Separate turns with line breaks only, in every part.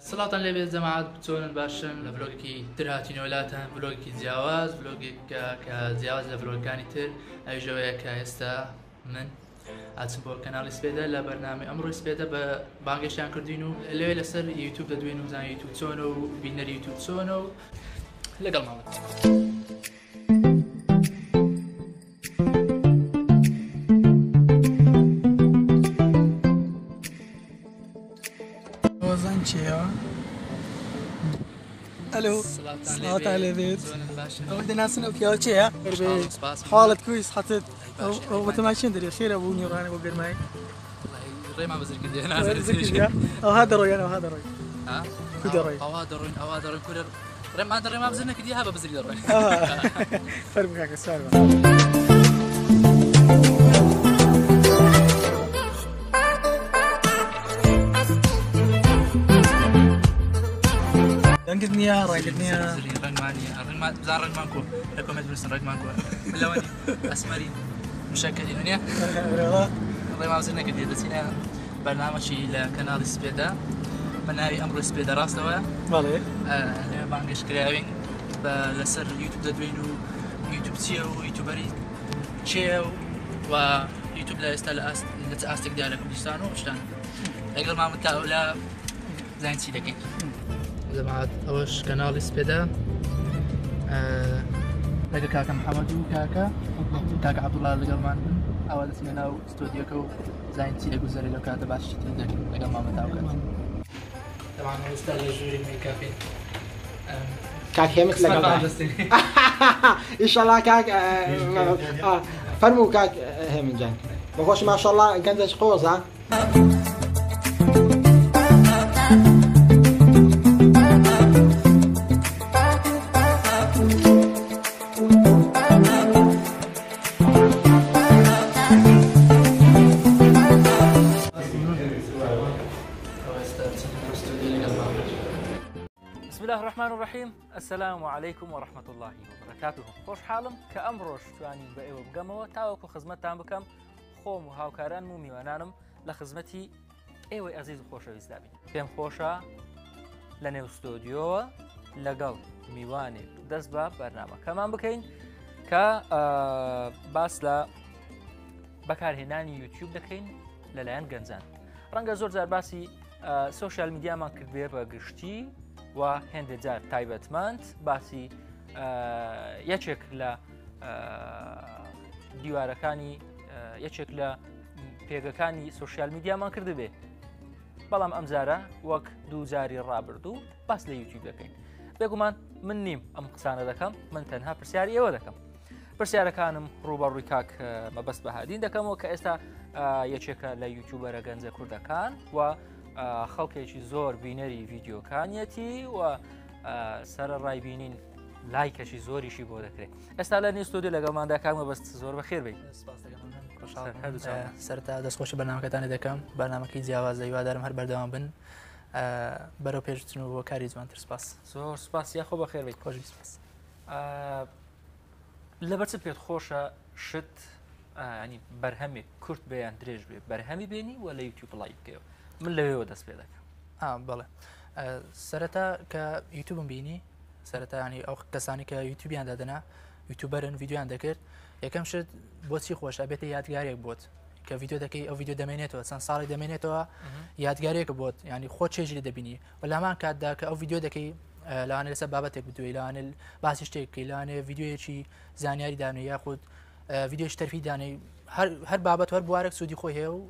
سڵاتان لێبێت جەماعەت چۆنن باشن لە ڤلۆگێکی تر هاتینەوە لاتان ڤلۆگێکی جیاواز ڤلۆگێکە کە جیاواز لە ڤلۆگەکانی تر ئەوژەوەیە کە ئێستا من ئاچم بۆ کەناڵی سپێدە لە بەرنامەی ئەمڕۆی سپێدە بە بانگەشتیان کردوین و لەوێ لەسەر یوتیوب دەدوێن و زانانی یوتیوب چۆنە و بینەری یوتیوب چۆنە و لەگەڵ ماوە.
الو صلات على بيت ودنا سنة وكيوتشيا حالة كويس حطيت او متماشين دري خير ابو نيران ابو قرماي
والله ما بزر كده انا
او هذا روي انا وهذا روي
ها
كدروي
او هذا روي كل ما دري ما بزرنا كده هذا بزر روي
فرق معك السؤال رنقدني رنقدني
رنق ما زار رنق مانكو لكم مدرس رنق مانكو لوني اسمري مشكلين هنا والله ما وصلنا كثير بس هنا برنامجي لقناه سبيدا مناوي امر سبيدا راسته
والله
انا بانجش كراوين بلسر يوتيوب ددوينو يوتيوب تيو يوتيوبري تشيو و يوتيوب لا يستاهل لتاستك ديال كردستان وشتان اقل ما متاولا زين سي دقيق جماعة أوش كنال سبيدا لقى كاكا محمد وكاكا عبد الله القلمان أول اسمنا استوديوكو زين تيجي جزري لو كاتب باش تندك لقى ما متاوكات طبعا أستاذ الجوري من كافي
كاك هي مثل إن شاء الله كاك فرمو كاك هي من جان بخوش ما شاء الله قندش قوزة
بسم الله الرحمن الرحيم. السلام عليكم ورحمة الله وبركاته. خوش حالم كأمروش توانين بأيوة بقاموا تاوكو خدمتان بكم خوم وهاوكاران مو میوانانم لخدمتي أيوة عزيز خوش ويزدابين بهم خوشا لنيو استوديو لقل میواني دزبا برنامج كمان بكين كا باس لا بكار هناني يوتيوب دكين للاين جنزان رنجا زور زار باسي سوشيال ميديا ما كربيه بقشتي و هەندێک جار تایبەتمەند باسی یەکێک لە دیوارەکانی یەکێک لە پێگەکانی سوشیال میدیامان کردبێ بەڵام ئەم جارە وەک دوو جاری ڕابردوو باس لە یوتیوب دەکەین بێگومان من نیم ئەم قسانە دەکەم من تەنها پرسیاری ئێوە دەکەم پرسیارەکانم ڕوبەڕووی کاک مەبەست بەهادین دەکەمەوە کە ئێستا یەکێکە لە یوتیوبەرە گەنجە کوردەکان و خەڵکێکی زۆر بینەری ڤیددیۆکانیەتی و سەرڕای بینین لایکەشی زۆریشی بۆ دەکرێت ئێستا لە نیستودیو لەگەڵماندا کاک مەبەست زۆر بەخێر بێت
سەرتا دەستخۆشی بەرنامەکەتانی دەکەم بەرنامەکەی جیاواز هیوادارم هەر بەردەوام بن بەرەو پێشچن و بۆ کاری جوانتر سپاس
زۆر سپاس یاخۆ بەخێر بیت
خۆشی سپاس
لەبەر چ پێت خۆشە شت ینی بەرهەمێک کورت بێیان درێژ بێ بەرهەمی بێنی و لە یوتیوب بڵای بکەوە من لەوێەوە دەست پێ دەکەم
بەڵێ سەرەتا کە یوتیوبم بینی سەرەتانی ئەو کەسانی کە یوتیوبیان دادەنا یوتیوبەرن ڤیددیویان دەکرد یەکەم شت بۆچی خۆشە بێتە یادگارێک بۆت کە ڤیددیۆ دەکەی ئەو ڤیددیۆ دەمێنێتەوە چەند ساڵی دەمێنێتەوە یادگارێکە بۆت ینی خۆ چێژی دەبینی و لەمان کاتدا کە ئەو ڤیددیۆ دەکەی لەوانێت لەسەر بابەتێک بدوێ لەوانێت باسی شتێکی لەوانێت ڤیددیۆیەکی زانیاری دانێ یاخود ڤیددیۆی تەرفی دانەی هەر بابەت هەر بوارێک سوودی خۆی هەیە و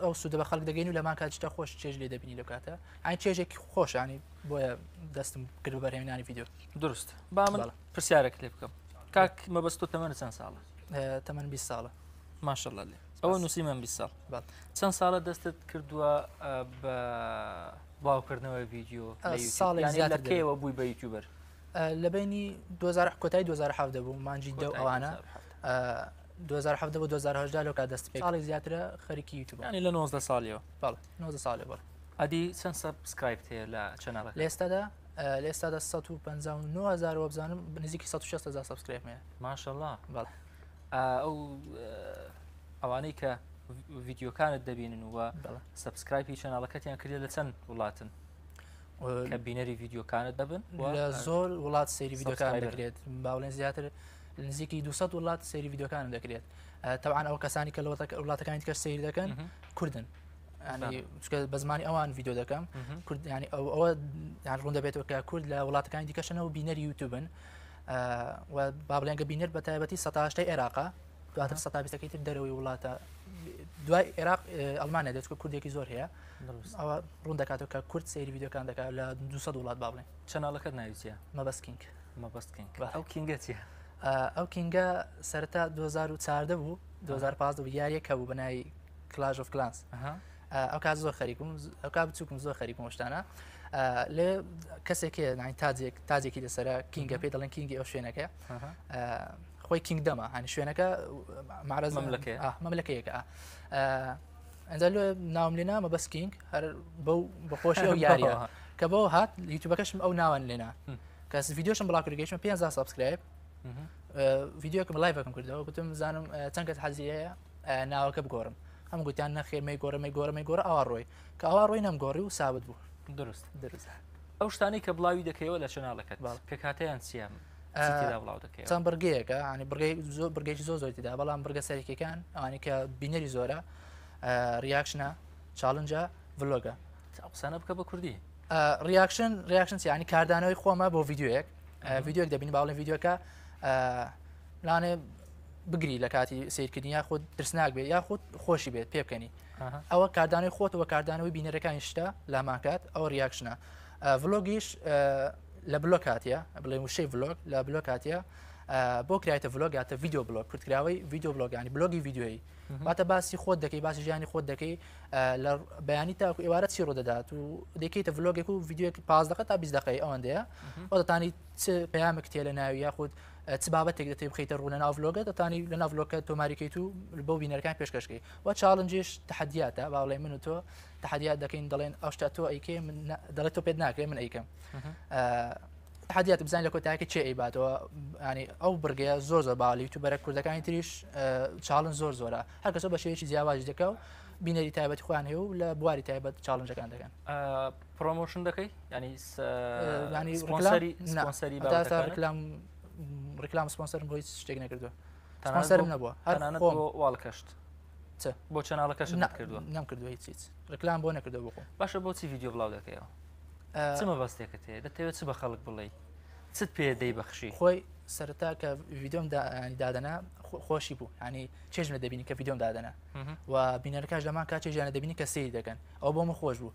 ئەو سوودە بە خەڵک دەگەین و لەمان کاتشتا خۆش چێژ لێ دەبینی لەو کاتە ئاین چێژێکی خۆشانی بۆیە دەستم کرد بە بەرهێنانی ڤیددیۆ
دروست با من پرسیارێک لێ بکەم کاک مەبەست تۆ تەمەنت چەند ساڵە
تەمەن 20 ساڵە
ماشەڵڵا لێ ئەوە نووسی من 20 ساڵ چەند ساڵە دەستت کردووە بە باوکردنەوەی ڤیددیۆ لە کێوە بووی بە یوتیوبەر
لە بینی کۆتایی 2007 دەبوو مانجی دە ئەوانە 2007 بۆ 2010 لەو کات دەست پێ ساڵێک زیاترە خەریکی یوتیوب
ینی لە 19 ساڵیەوە
بەڵێ 19 ساڵێ بەڵێ
ئەدی چەند سەبسکرایب هەیە لە چەنەڵەکە
لێستادا 159,000 بزانم نزیکی 160,000 سەبسکرایب هەیە
ماشەڵڵا
بەڵێ
ئەو ئەوانەی کە ڤیددیۆکانت دەبینن و سبسکرایپی چەناڵەکەتیان کردێت لە چەند وڵاتن کە بینەری ڤیددیۆکانت دەبن
لە زۆر وڵات سەیری ڤیددیۆکان دەکرێت باوڵێن زیاتر نزیکی 200 وڵات سەیری ڤیددیۆکان دەکرێت تەوان ئەو کەسانی کە وڵاتەکانی کە سەیری دەکەن کوردن بە زمانی ئەوان ڤیددیۆ دەکەم ینی ئەوە ڕوون دەبێتەوە کە کورد لە وڵاتەکانی دیکەشنەوە بینەری یوتیوبن و با بڵێنگە بینەر بە تایبەتی ١٨ عێراقا دواتر ١20ەکەی تر دەرەوەی وڵاتە دوای عێراق ئەڵمانیا دێت کوردێکی زۆر هەیە ئەوە ڕوون دەکاتەوە کە کورد سەیری ڤیددیۆکان دەکات لە 200 وڵات با بڵێن
چەناڵەکەت ناویچە
مەبەستکینگ
ئەو کینگە چیە؟
ئەو کینگە سەرەتا 2014 بوو 2015 یاریەکە بوو بەناوی کلاژ ئۆف کلانس ئەو کات زۆر خەریکم ئەو کات بچووکم زۆر خەریکم شتانە لێ کەسێکی تاجێکی لەسەرە کینگە پێ دەڵێن کینگی ئەو شوێنەکە خۆی کینگ دەمە هەنی شوێنەکە معرەز مەملەکەیەکە ئەنجا لێ ناوم لێنا مەبەست کینگ هەر بەو بەخۆشی ئەو یاریە کە بەو هات یوتیوبەکەشم ئەو ناوان لێنا کەس ڤیددیۆشم بڵاوکردگەیشمە 500 سابسکرایب ڤیددیۆکم لایڤەکەم کردەوە گوتم زانم چەند کەس حەزیەیە ناوەکە بگۆڕم هەم گوتیان نەخێمەی گۆڕە ئاوا ڕۆی کە ئاوا ڕۆی نەمگۆڕی و سابت بوو
درست ئەو شتانی کە بڵاوی دەکەیەوە لە چەناڵەکەت پێکاتەیان چیان بڵاو دەکەیت
چەند بڕگەیەکە ینی بڕگەیکی زۆر دیدا بەڵام بڕگە سەرکیەکان ئەوانی کە بینەری زۆرە ریاکشنە چاڵنجە ڤلۆگە
قسانە بکە بە کوردی
ریاکشن ینی کاردانەوەی خۆمە بۆ ڤیددیۆیەک ڤیددیۆک دەبین باڵێن ڤیددیۆکە لانێ بگری لە کاتی سیرکردنی یاخود ترسناک بێت یاخود خۆشی بێت پێ بکەنی ئەوە کاردانەوەی خۆتەوە کاردانەوەی بینەرەکانی شتە لاماکات ئەو ریاکشنە ڤلۆگیش لە بلۆکاتە بڵێ وشەی ڤلۆگ لە بلۆکاتە بۆ کرایتە ڤلۆگ یاتە ڤیددیۆ بلۆگ کورتکراوەی ڤیددیۆ بلۆگانی بلۆگی ڤیددیۆیی واتە باسی خۆت دەکەی باسی ژیانی خۆت دەکەی لە بەیانی تاکو ئێوارە چی ڕۆدەدات و دەکەیتە ڤلۆگێک و ڤیددیۆکی 15 دقیقە تا 20 دقیقەی ئەوەندەیە ئەو دەتانی چ پەیامێک تێ لە ناوی یاخود چ بابەتێک دەتێ بخەیتە ڕوو لە ناو ڤلۆگە دەتانی لە ناو ڤلۆگەکە تۆماریکەیت و بۆ بینەرەکان پێشکەشکەی و چاڵنجێش تەحەدیاتە باوڵێ من و تۆ تەحەدیات دەکەین دەڵێن ئەو شتە تۆ ئەیکێ دەڵێت تۆ پێت ناکرێ من ئەیکەم تەحەدیات بزانین لە کۆتایەکە چێ ئەیباتەوە ینی ئەو بڕگەیە زۆر باڵی یوتیوبەرە کوردەکانی تریش چاڵن زۆرە هەر کەسە بە شێوەیەکی جیاواز دەکە و بینەری تایبەتی خۆیان هەیە و لە بواری تایبەت چاڵنجەکان دەکەن
پرۆمۆشن دەکەی
ڕکلام سپۆنسەرم بۆ هیچ شتێک نەکردووە سپۆنسەرم نەبووە
هەرانەت واڵکەشت بۆ چەناڵەکەش نەکردووە
نەمکردووە هیچ ڕکلام بۆ نەکردو بخۆ
باشە بۆچی ڤیددیۆ بڵاو دەکەیەوە چمە بەستێکت هەیە دەتەوێت چ بە خەڵک بڵێ چت پێ دەی بەخشی
خۆی سەرەتا کە ڤیددیۆم دادەنا خۆشی بوو ینی چێژ لە دەبینی کە ڤیددیۆم دادەنا و بینەرەکەش لەمان کا چێژیانە دەبینی کە سەیری دەکەن ئەو بۆ من خۆش بوو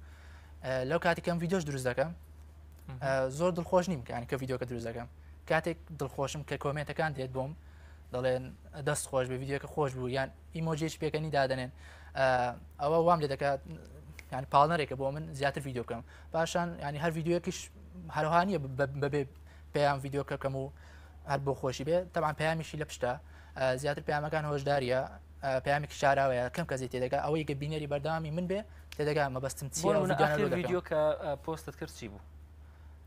لەو کاتێکم ڤیددیۆش دروست دەکەم زۆر دڵخۆش نیم کە کە ڤیددیۆکە دروست دەکەم کاتێک دڵخۆشم کە کۆمنتەکان دێت بۆم دەڵێن دەست خۆش بە ڤیددیۆکە خۆش بوو یان ئیمۆجیش پێکەنی دادەنێن ئەوە وام لێ دەکات ینی پاڵنەرێکە بۆ من زیاتر ڤیددیۆ بکەم پاشان ینی هەر ڤیددیۆکیش هەروهانیە بەبێ پێیان ڤیددیۆکە کەم و هەر بۆ خۆشی بێت تەمان پەیامیشی لە پشتە زیاتر پەیامەکان هۆشداریە پەیامێکی شاراوەیە کەم کەسی تێدەگا ئەوەی کە بینەری بەرداوامی من بێ تێدەگا مەبەستم چیە
ڤیددیۆ کە پۆستت کرد چی بوو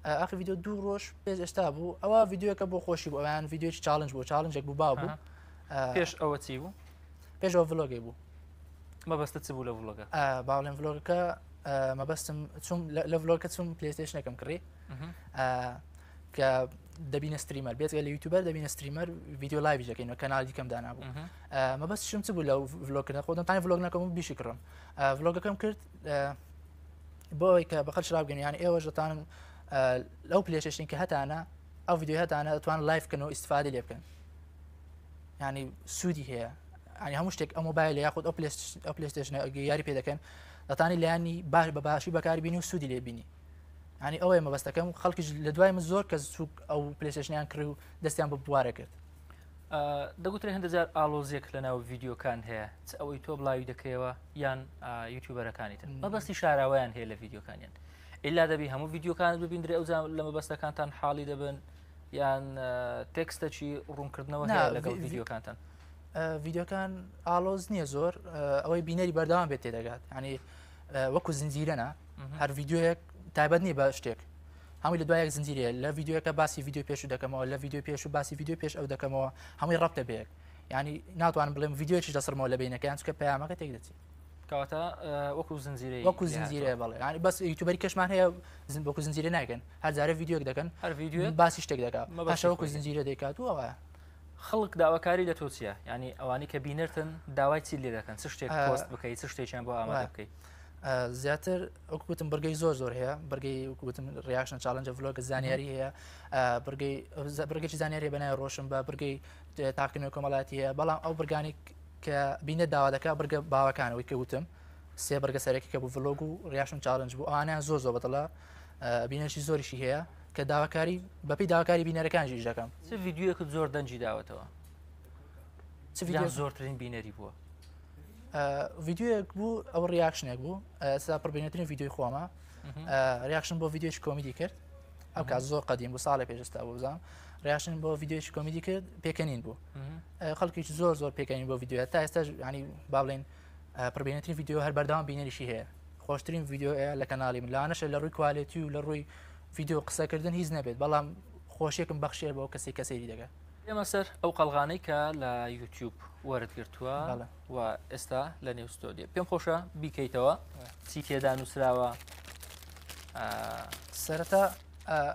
ئاخر ڤیددیۆ 2 ڕۆژ پێش ئێستا بوو ئەوە ڤیددیۆکە بۆ خۆشی بوو ئەویان ڤیددیۆی چاڵنج بوو چاڵنجێک بوو باو بوو
پێش ئەوە چی بوو
پێشەوە ڤلۆگی بوو
مەبەستە چ بوو لە ڤلۆگە
باوڵێن ڤلۆگەکە مەبەستم چوم لە ڤلۆگەکە چوم پلەیستێشنەکەم کڕی کە دەبینە ستریمەر بێت لە یوتیوبەر دەبینە ستریمەر ڤیددیۆ لایڤ دەکەینەوە کەناڵی دیکەم دانابوو مەبەستشم چ بوو لە ڤلۆگکردن خۆ دەتوانێت ڤلۆگ نەکەم و بیشی کڕم ڤلۆگەکەم کرد بۆ ئەوەی کە بە خەڵک ڕابگەن یانی ئێوەش دەتوانن لەو پلێشێشتین کە هەتانە ئەو ڤیددیۆ هەتانە دەتوان لایڤ بکەنەوە ئیسفادە لێ بکەن ینی سوودی هەیە ینی هەموو شتێک ئەو مۆبایل یاخود ئەو پلێستێشنە یاری پێ دەکەن دەتانی لایانی باش بە باشی بەکاری بینی و سوودی لێ بینی ینی ئەوەیە مەبەستەکەم خەڵکیش لە دوای من زۆر کەس سوک ئەو پلێستێشنیان کرد و دەستیان بە بوارە کرد
دەگوترێ هەندە جار ئالۆزیەک لە ناو ڤیددیۆکان هەیە ئەوەی تۆ بڵاوی دەکەیەوە یان یوتیوبەرەکانی تر مەبەستی شاراوەیان هەیە لە ڤیددیۆکانیان ئللا دەبی هەموو ڤیددیۆکانت ببیندرێ ئەوجا لە مەبەستەکانتان حاڵی دەبن یان تێکستەکی ڕوونکردنەوە هەیە لەگەڵ ڤیددیۆکانتان
ڤیددیۆکان ئالۆز نییە زۆر ئەوەی بینەری بەردەوام بێت تێدەگات ینی وەکو زنجیرەنە هەر ڤیددیۆیەک تایبەت نیە بە شتێک هەمووی لە دوایەک زنجیرەیە لە ڤیددیۆکە باسی ڤیددیۆ پێش دەکەمەوە لە ڤیددیۆ پێش و باسی ڤیددیۆ پێش ئەو دەکەمەوە هەمووی ڕەبتە بەیەک ینی ناتوانم بڵێم ڤیددیوێکی دەسڕمەوە لە بینەکەیان چکە پەیامەکە تێک دەچێت
کەواتە وەکو زنجیرەی
وەکو زنجیرە بڵێ ینی بەس یوتیوبەری کەشمان هەیە وەکو زنجیرە ناکەن هەر جارە ڤیددیۆک دەکەن
هەر ڤیددیو
باسی شتێک دەکات باشە وەکو زنجیرە دەیکات وەوە
خەڵک داواکاری لە تۆ چییە ینی ئەوانی کە بینرتن داوای چی لێ دەکەن چ شتێک پۆست بکەیت چ شتێکیان بۆ ئامادە بکەیت
زیاتر وەکوتم بەرگەی زۆر هەیە بەرگەی وەکوتم ریاکشن چالنجە ڤلۆگە زانیاری هەیە بەرگێکی زانیاری بەنای ڕۆشن بە بەرگەی تاقینەوە کۆمەڵاتی هەیە بەڵام ئەو بەرگانی کە بینە داوا دەکات بەرگە باوەکانەوەی کەوتم سێ بەرگە سەرێکی کە بوو ڤلۆگ و ریاکشن چالنج بوو ئەوانیان زۆر بەدڵە بینەشی زۆریشی هەیە کە داواکاری بەپی داواکاری بینەرەکانیش دەکەم
چ ڤیددیوەکە زۆر دەنجی داوەتەوە
چ ڤیددیو
زۆرترین بینەری بووە
ڤیددیوەک بوو ئەو ریاکشنێک بوو ستا پڕبینەترین ڤیددیۆی خۆمە ریاکشن بۆ ڤیددیۆی کۆمیدی کرد ئەو کات زۆر قەدیم بوو ساڵی پێشستا بوو بزانم ریاکشن بۆ ڤیددیۆی کۆمیدی کرد پێکەنین بوو خەڵکیش زۆر پێکەنین بۆ ڤیددیۆ تا ئێستا ینی با بڵێن پڕبینەترین ڤیددیۆ هەر بەردەوام بینەریشی هەیە خۆشترین ڤیددیۆ لە کەناڵی من لاانەشە لە ڕووی کوالیتی و لە ڕووی ڤیددیۆ قسەکردن هیچ نەبێت بەڵام خۆشیێکم بەخشێر بۆ کەسی کەسێری دەگەن
ئێمە سەر ئەو قەلغانەی کە لە یوتیوب وەرتگرتووە و ئێستا لە نێو ستۆدیۆ پێم خۆشە بیکەیتەوە چی تێدا نووسراوە
سەرەتا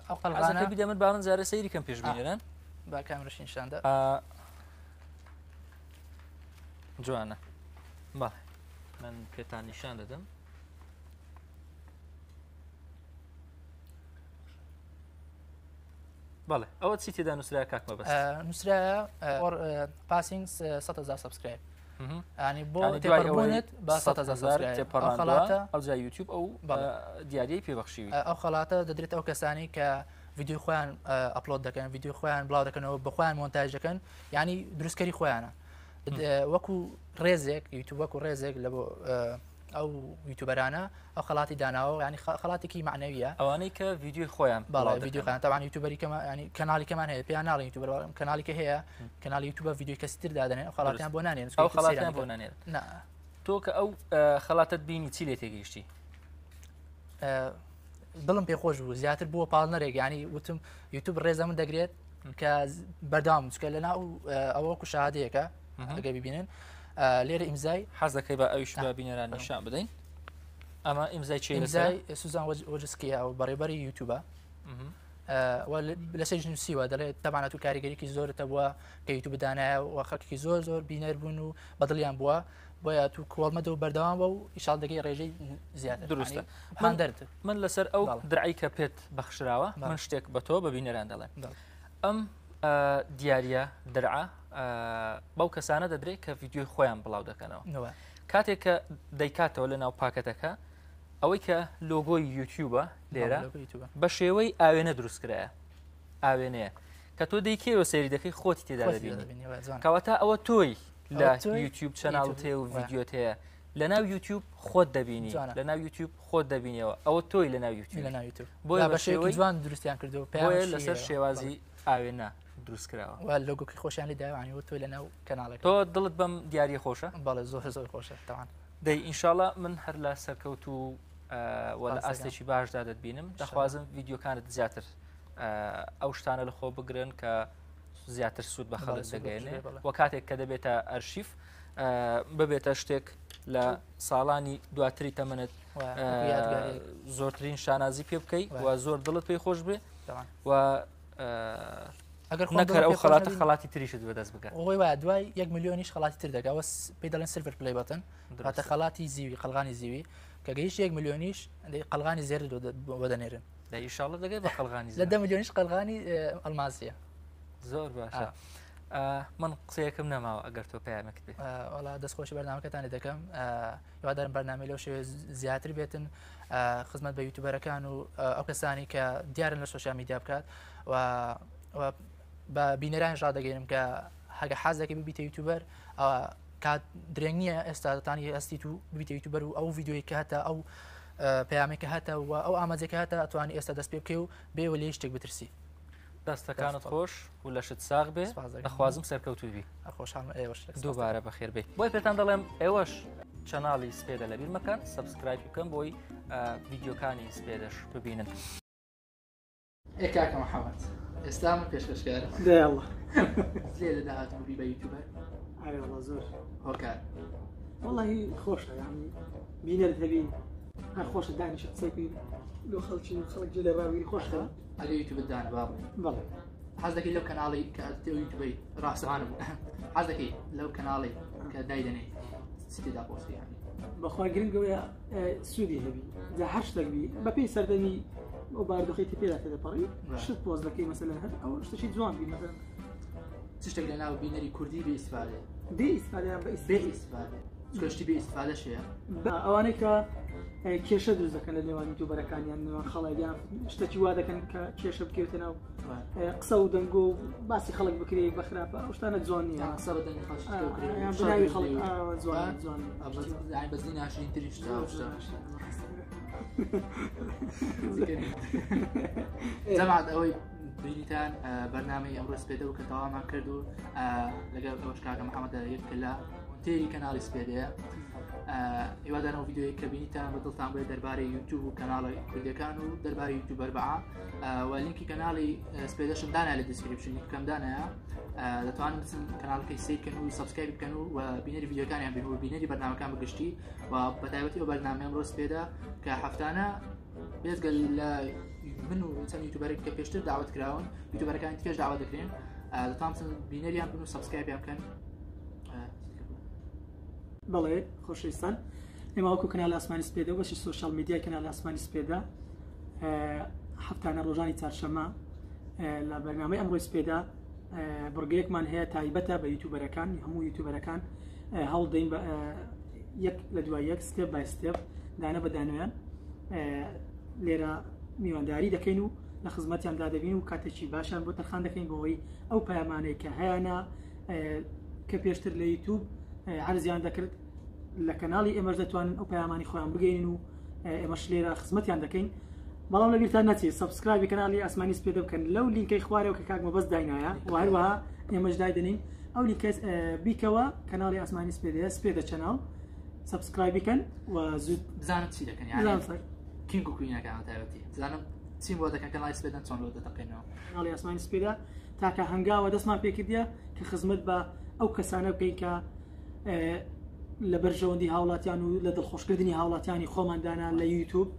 ئەو قەلغانە
بدەمت با من جارە سەیری کەم پێشبینێنن
با کامرەش نیشاندا
جوانە باڵێ من پێتان نیشان دەدەم بەڵێ ئەوە چی تێدا نووسرا کاکمە بەس
نووسرایە پاسینگ 100,000 سبسکرایب ینی بۆ تێپەڕبوونت بە 100,000
تێپەڕانەوە ئەو جای یوتیوب ئەو دیاریەی پێبەخشیوی
ئەو خەڵاتە دەدرێت ئەو کەسانی کە ڤیددیو خۆیان ئەپلۆد دەکەن ڤیددیو خۆیان بڵاو دەکەنەوە بە خۆیان مۆنتاژ دەکەن ینی دروستکەری خۆیانە وەکو ڕێزێک یوتیوب وەکو ڕێزێک لە بۆ ئەو یوتیوبەرانە ئەو خەڵاتی داناوە ینی خەڵاتێکی معنەویە
ئەوانەی کە ڤیددیوی خۆیان
باڵی ڤیددیوخان تاوان یوتیوبەری ینی کەناڵی کەمان هەیە پێیان ناڵی یوتیوبەر کەناڵیکە هەیە کەناڵی یوتیوبە ڤیددیوی کەسیتر دادنێن ئەو خەڵاتیان بۆ نانێن
ئەو خەڵاتیان بۆ نانێن تۆ کە ئەو خەڵاتت بینی چی لێ تێگەیشتی
دڵم پێخۆش بوو زیاتر بووە پاڵنەرێک ینی وتم یوتیوب ڕێزە من دەگرێت کە بەردام چکە لەناو ئەوەکو شادەیەەکە ئەگە ببینن لێرە ئیمزای
حەز دەکەی بە ئەویش بە بینەران نیشان بدەین ئەمە ئیمزای چی
ئیمزای سوزان وەجسکیە ئەو بەڕێبەری یوتیوبە لە سێژ نووسیوە دەڵێت تەمانەت و کاریگەریکی زۆرتە بووە کە یوتیوب دانایە و خەڵکی زۆر بینەر بوون و بەدڵیان بووە بۆیە تو کۆڵمەدە و بەردەوام بە و ئیشال دەگەی ڕێژەی زیاتر
دروستە
من
لەسەر ئەو درعی کە پێت بەخشراوە من شتێک بە تۆ بە بینەران دەڵێن ئەم دیارە دەرعە بەو کەسانە دەدرێت کە ڤیددیۆی خۆیان بڵاو دەکەنەوە کاتێک کە دەیکاتەوە لە ناو پاکەتەکە ئەوەی کە لۆگۆی یوتیوبە لێرە بە شێوەی ئاوێنە دروستکرایە ئاوێنەیە کە تۆ دەیکەوە سەیری دەکەی خۆتی تێدا دەبینی کەواتە ئەوە تۆی لە یوتیوب چەناڵت هەیە و ڤیددیۆت هەیە لە ناو یوتیوب خۆت دەبینی لە ناو یوتیوب خۆت دەبینیەوە ئەوە تۆی لە ناو یوتیوب
بۆیە بە شێوەی جوان دروستیان کردەوە
بۆیە لەسەر شێوازی ئاوێنە دروستکراوە
لۆگۆکی خۆشیانی داوانیەوە تۆی لە ناو کەناڵێک
تۆ دڵت بەم دیاری خۆشە
بەڵێ زۆر خۆشە تاوان
دەی ئینشاڵە من هەر لە سەرکەوت و وە لە ئاستێکی باشدا دەتبینم دەخوازم ڤیددیۆکانت زیاتر ئەو شتانە لە خۆ بگرن کە زیاتر سوود بە خەڵک دەگەێنێ وە کاتێک کە دەبێتە ئەرشیف ببێتە شتێک لە ساڵانی دواتری تەمەنت زۆرترین شانازی پێ بکەیت و زۆر دڵت پێی خۆش بێ و نەکەر ئەو خەڵاتی تریشت بەدەست بکە
ئەوی وایە دوای 1 ملیۆنیش خەڵاتی تر دەگەوە پێی دەڵێن سلڤەر پلەی بەتن هاتە خەڵاتی زیوی قەلغانی زیوی کە گەیشت 1 ملیۆنیش قەلغانی زێر بۆ دەنێرن
ئینشاڵە دەگەی بە قەلغانی
لە 10 ملیۆنیش قەلغانی ئەلماسیە
زۆر باشە من قسەیەکم نەماوە ئەگەر تۆ پەیامێکت بێت
وڵا دەستخۆشی بەرنامەکەتانی دەکەم هیوادارم بەرنامەی لەو شێوێ زیاتر بێتن خزمەت بە یوتیوبەرەکان و ئەو کەسانی کە دیارن لە سوۆسیال میدیا بکات و بە بینەران ڕادەگەێنم کە هەگە حەزەکە ببیتە یوتیوبەر کات درێنگ نییە ئێستا دەتانی هەستیت و ببیتە یوتیوبەر و ئەو ڤیددیۆی کە هەتا ئەو پەیامێکە هەتا و ئەو ئاماجێکە هەتا ئەتوانی ئێستا دەست پێ بکەی و بێوە لێ شتێک بترسی
دەستەکانت خۆش و لەشت ساغ بێ دەخوازم سەرکەوتوبی
خۆشحاڵم ئێوەش
دووبارە بەخێر بێ بۆی پێتان دەڵێم ئێوەش چەناڵی سپێدە لەبیر مەکەن سەبسکرایب بکەن بۆی ڤیددیۆکانی سپێدەش ببینن
کاکە محەممەد ئێستا من پێشکەشکارم
دەڵە
لێ لە داهاتوو بی بە یوتیوبەر
على والله زور
هۆکار
والله خۆشە يعني بینەت هەبی هەر خۆشە دانی شخصێکی لۆ خەڵکی خەڵک جێ ڕاوی خۆشە
ئەگە یوتیوب دان بابڵێ
بەڵێ
حەز دەکەی لەو کەناڵی کە یوتیوبی ڕاستەوانم حەز دەکەی لەو کەناڵی کە دایدەنێ سیدا پۆستی یانی
بەخوا گرنگەوەیە سوودی هەبی جا هەر شتێک بی بەپێی سەردەمی ئەو باردۆخێتی پێدا تێدەپەڕی شت پۆز دەکەی مەسەلەن هەر ئەو شتێکی جوان بی مەسەلەن
چ شتێک لە ناو بینەری کوردی بێ ئیسفادە
بێ ئیسفادەیان بە
بێ ئیسفادە چکشتی بێ ئیسفادەش هەیە
ئەوانەی کە کێشە دروست دەکەن لە نێوان یوتیوبەرەکانیان نێوان خەڵکیان شتێکی وا دەکەن کە کێشە بکەوتە ناو قسە و دەنگ و باسی خەڵک بکرێ بەخراپە ئەو شتانە جوان نییە
قسە بە دەنگی خەڵک
بناوی خەڵک جوان جوان
بەزنی ناشرین تری شتە جەماعەت ئەوەی بینیتان بەرنامەی ئەمڕۆ سپێدە و کە تەوامان کرد و لەگەڵ ئەوەش کاکە محەممەد یەک کلا تێری کەناڵی سپێدەیە هیوادارەوە ڤیددیۆی کە بینیتان بە دڵتان بێت دەربارەی یوتیوب و کەناڵی کوردەکان و دەربارەی یوتیوبەر بەعا و لینکی کەناڵی سپێدەشم دانای لە دیسکریپشنی کەم دانایە دەتوانن بچن کەناڵەکەی سیرکەن و سابسکرایب بکەن و بینەری ڤیددیۆکانیان بین و بینەری بەرنامەکان بگشتی و بەتایبەتی ئەو بەرنامە ئەمڕۆ سپێدە کە هەفتانە بێزگەل لە من و چەند یوتیوبەرێک کە پێشتر داوت کراون یوتیوبەرەکانی تکەش داوا دەکرێن دەتوان بچن بینەریان بن و سابسکرایبیان بکەن
بەڵێ خۆشەویستان ئێمە وەکو کەناڵی ئاسمانی سپێدە و بەشی سۆشیال میدیای کەناڵی ئاسمانی سپێدە هەفتانە ڕۆژانی چارشەمە لە بەرنامەی ئەمڕۆی سپێدە بڕگەیەکمان هەیە تایبەتە بە یوتیوبەرەکان هەموو یوتیوبەرەکان هەڵدەین بە یەک لە دوای یەک ستێپ بای ستێپ دانە بە دانویان لێرە میوانداری دەکەین و لە خزمەتیاندا دەبین و کاتێکی باشیان بۆ تەرخان دەکەین بۆەوەی ئەو پەیامانەی کە هەیەە کە پێشتر لە یوتیوب عرضیان دەکرد لە کەناڵی ئێمەش دەتوانن ئەو پەیامانی خۆیان بگەین و ئێمەش لێرە خزمەتیان دەکەین بەڵام لەبیرتان نەچێت سابسکرایبی کەناڵی ئاسمانی سپێدە بکەن لەو لینکەی خوارەوە کە کاک مەبەست داینایە و هەروەها ئێمەش دایدەنین ئەو لینکە بیکەوە کەناڵی ئاسمانی سپێدەیە سپێدە چەناڵ سابسکرایب بکەن و زود
بزانم چی دەکەن کینگ و کوینەکان تایبەتی بزانم چیم بۆ دەکەن کەناڵی سپێدەن چۆن بۆ دەتەقێنەوە
کەناڵی ئاسمانی سپێدە تاکە هەنگاوە دەستمان پێکردە کە خزمەت بە ئەو کەسانە بکەین کە لە بەرژەوەندی هاوڵاتیان و لە دڵخۆشکردنی هاوڵاتیانی خۆماندانە لە یوتیوب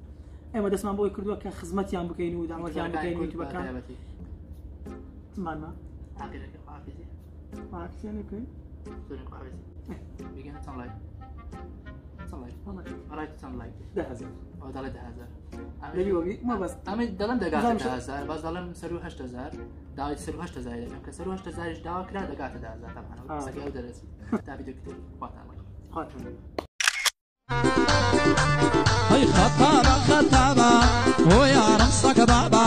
ئێمە دەستمان بۆی کردووە کە خزمەتیان بکەین و داوەتیان بکەین یوتیوبەکان مانمە بکەین
دەڵم دەگاتە باز دەڵم سەر و 8,000 داوای سەر 8,000 دەکەم کە سەر 8,000 داوا کرا دەگاتە 10,000 ئەو دەرەسی تا ڤیدیۆ خواتان
هاي خطابة خطابة ويا رمسك بابا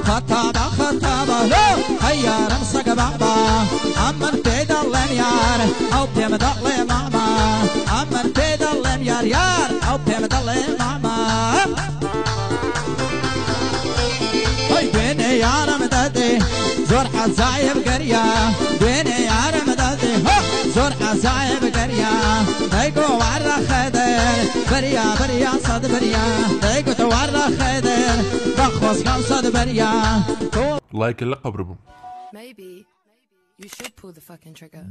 خطابة خطابة لا هيا رمسك بابا أمن تدلم يار أو بتمدلم ماما أمن تدلم يار أو بتمدلم ماما هاي بيني يا رمدتي زور حزايب قرية بيني يا رمدتي زور حزايب قرية هيكو ورا خدر بريا بريا صد بريا هيكو تورا خدر بخوص كم صد بريا
لايك اللقب ربو
Maybe you should pull the fucking trigger.